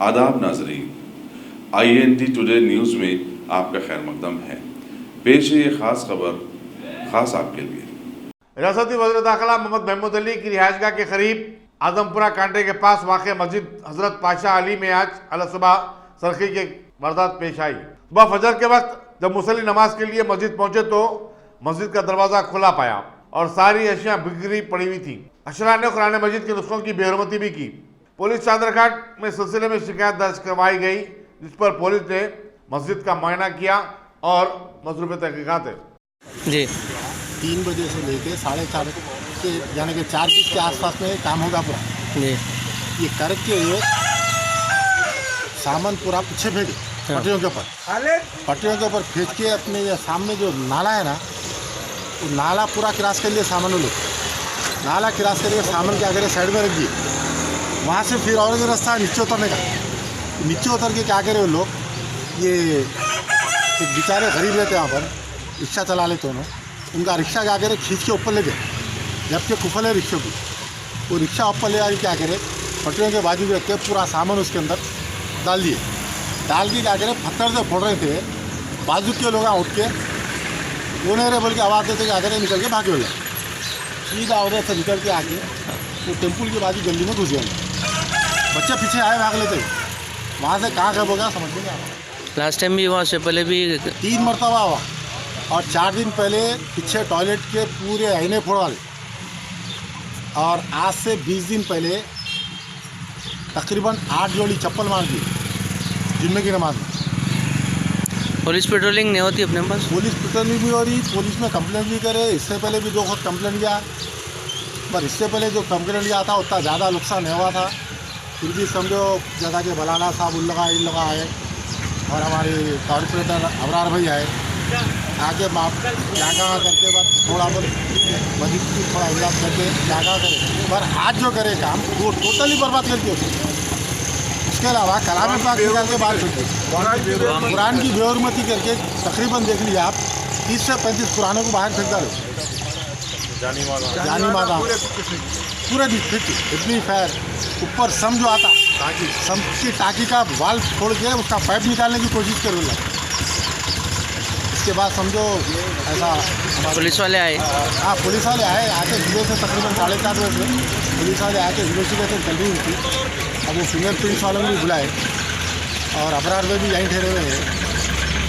आदाब नाजरीन, INT today news में आपका खैर मकदम है। पेश है ये खास खबर खास आपके लिए। रियासती वज़ीर दाखिला मोहम्मद महमूद अली की रिहायशगाह के करीब आजमपुरा कांटे के पास वाक़ मस्जिद हजरत पाशा अली में आज अलसुबह सरखी की वारदात पेश आई। सुबह फजर के वक्त जब मुसल्ली नमाज के लिए मस्जिद पहुंचे तो मस्जिद का दरवाजा खुला पाया और सारी अशिया बिखरी पड़ी हुई थी। अशरा ने कुरान मजीद के नुस्खों की बेहरमती भी की। पुलिस चादरघाट में सिलसिले में शिकायत दर्ज करवाई गई, जिस पर पुलिस ने मस्जिद का मुआयना किया और मसरूफ़ तहकीकात है। जी 3 बजे से लेके 4:30 के यानी कि 4:20 के आसपास में काम होगा पूरा। जी ये करके सामान पूरा पीछे फेंके पटरियों के ऊपर फेंक के अपने ये सामने जो नाला है ना, वो नाला पूरा क्रॉस कर लिए सामान लोग, नाला क्रॉस करके सामान के आगे साइड में रख दिए। वहाँ से फिर और रास्ता नीचे उतरने का, नीचे उतर के क्या करे वो लोग, ये एक बेचारे गरीब रहते हैं वहाँ पर, रिक्शा चला लेते उन्होंने, उनका रिक्शा क्या करे खींच के ऊपर ले गए, जबकि कुफल है रिक्शों की, वो रिक्शा ऊपर ले आके क्या करे पटरियों के बाजू में रख के पूरा सामान उसके अंदर डाल दिए। डाल के क्या करे पत्थर से फोड़ रहे थे, बाजू के लोग उठ के वो नहीं रहे बोल के आवाज़ देते कि आगे निकल के भागे हो जाए। सीधा उधर से निकल के आके वो टेम्पल की बाजू गली में घुस गए। बच्चे पीछे आए भाग लेते, वहाँ से कहाँ गए होगा समझ नहीं आ रहा। लास्ट टाइम भी हुआ, उससे पहले भी 3 मरतबा हुआ और 4 दिन पहले पीछे टॉयलेट के पूरे आईने फोड़वा ले, और आज से 20 दिन पहले तकरीबन 8 जोड़ी चप्पल मार दी जुम्मे की नमाज में। पुलिस पेट्रोलिंग नहीं होती अपने पास? पुलिस पेट्रोलिंग भी हो रही, पुलिस में कंप्लेंट भी करे। इससे पहले भी 2 वक्त कंप्लेंट किया, पर इससे पहले जो कंप्लेंट लिया था उतना ज़्यादा नुकसान नहीं हुआ था। फिर भी समझो जैसा कि बलाना साहब उन लगा इन लगा आए और हमारे कॉर्पोरेटर अबरार भाई आए, आगे माप क्या करके बाद थोड़ा बहुत मस्जिद की थोड़ा इलाज करके क्या करे, पर आज जो करे काम वो टोटली बर्बाद करके होती। इसके अलावा कलाम पाक निकाल के बाहर फेंकते, कुरान की बेहरमती करके तकरीबन देख लिया आप 30 से 35 कुरानों को बाहर फेंक डालो, जानी मादा पूरे इतनी फैर ऊपर सम जो आता सम की टाकी का वाल छोड़ के उसका पाइप निकालने की कोशिश कर रहा। इसके बाद समझो ऐसा पुलिस वाले आए? हाँ पुलिस वाले आए, आके जिले से तकरीबन 4:30 बजे पुलिस वाले आके इन्वेस्टिगेशन चल रही थी। अब वो फिंगरप्रिंट्स वालों ने भी बुलाए और अबरार में भी यहीं ठहरे हुए हैं।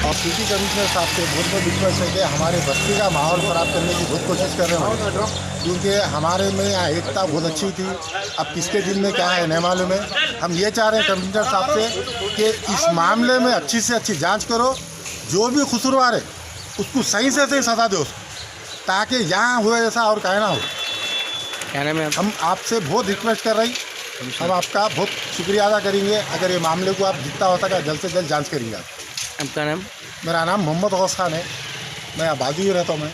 और सिटी कमिश्नर साहब से बहुत रिक्वेस्ट है कि हमारे बस्ती का माहौल ख़राब करने की बहुत कोशिश कर रहे हैं, क्योंकि हमारे में यहाँ एकता बहुत अच्छी थी। अब किसके दिल में क्या है नहीं मालूम है। हम ये चाह रहे हैं कमिश्नर साहब से कि इस मामले में अच्छी से अच्छी जांच करो, जो भी कसूरवार है उसको सही से सही सजा दो, ताकि यहाँ हुए ऐसा और कहीं ना हो। कहने में हम आपसे बहुत रिक्वेस्ट कर रही, हम आपका बहुत शुक्रिया अदा करेंगे अगर ये मामले को आप जितना हो सका जल्द से जल्द जांच करेंगे। आपका नाम? मेरा नाम मोहम्मद गौस खान है, मैं बाजू ही रहता हूँ। मैं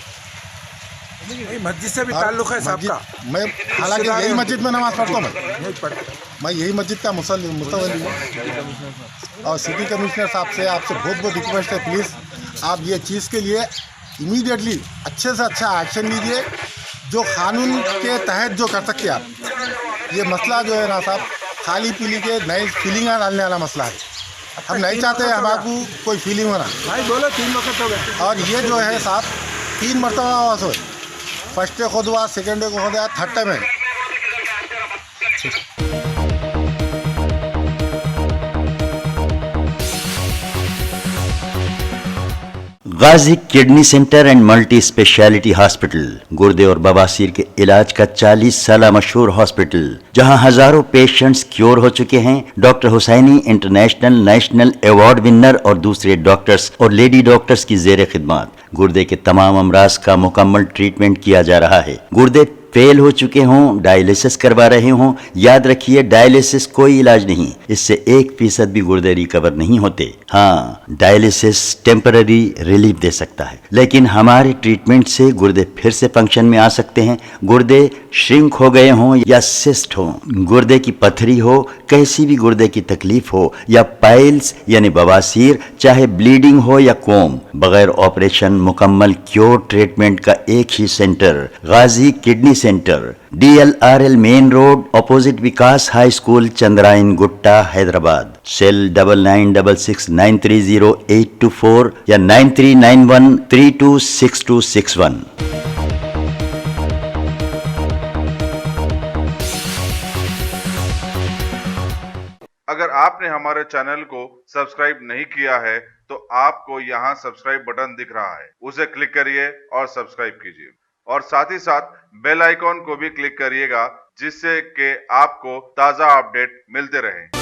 मस्जिद से भी ताल्लुक़ है साहब का? मैं हालांकि यही मस्जिद में नमाज़ पढ़ता हूँ, मैं यही मस्जिद का मुतवल्ली हूँ। और सिटी कमिश्नर साहब से आपसे बहुत बहुत रिक्वेस्ट है, प्लीज़ आप ये चीज़ के लिए इमीडिएटली अच्छे से अच्छा एक्शन लीजिए, जो कानून के तहत जो कर सकते आप। ये मसला जो है ना साहब खाली पीली के नई फीलिंग डालने वाला मसला है। हम नहीं चाहते हमारे को कोई फीलिंग होना। भाई बोलो 3 वक्त हो गए और ये जो है साहब 3 मरतबा हुआ, सो फर्स्ट डे खुद हुआ, सेकेंड डे को खुद हुआ, थर्ड टाइम है। Ghazi kidney centre and multi speciality hospital, गुर्दे और बवासीर के इलाज का 40 साल मशहूर हॉस्पिटल, जहां हजारों पेशेंट्स क्योर हो चुके हैं। Doctor Husaini international national award winner और दूसरे डॉक्टर्स और लेडी डॉक्टर्स की जेर खिदमत गुर्दे के तमाम अमराज का मुकम्मल ट्रीटमेंट किया जा रहा है। गुर्दे फेल हो चुके हों, डायलिसिस करवा रहे हों, याद रखिए डायलिसिस कोई इलाज नहीं, इससे 1% भी गुर्दे रिकवर नहीं होते। हाँ, डायलिसिस टेम्पररी रिलीफ दे सकता है, लेकिन हमारे ट्रीटमेंट से गुर्दे फिर से फंक्शन में आ सकते हैं। गुर्दे श्रिंक हो गए हों या सिस्ट हो, गुर्दे की पथरी हो, कैसी भी गुर्दे की तकलीफ हो, या पाइल्स यानी बवासीर, चाहे ब्लीडिंग हो या कोम, बगैर ऑपरेशन मुकम्मल क्योर ट्रीटमेंट का एक ही centre Ghazi kidney centre, DLRL main road, opposite Vikas high school, Chandrayan Gutta, Hyderabad. Cell 9966930824 या 9391326261। अगर आपने हमारे चैनल को सब्सक्राइब नहीं किया है तो आपको यहाँ सब्सक्राइब बटन दिख रहा है, उसे क्लिक करिए और सब्सक्राइब कीजिए और साथ ही साथ बेल आइकॉन को भी क्लिक करिएगा जिससे कि आपको ताज़ा अपडेट मिलते रहें।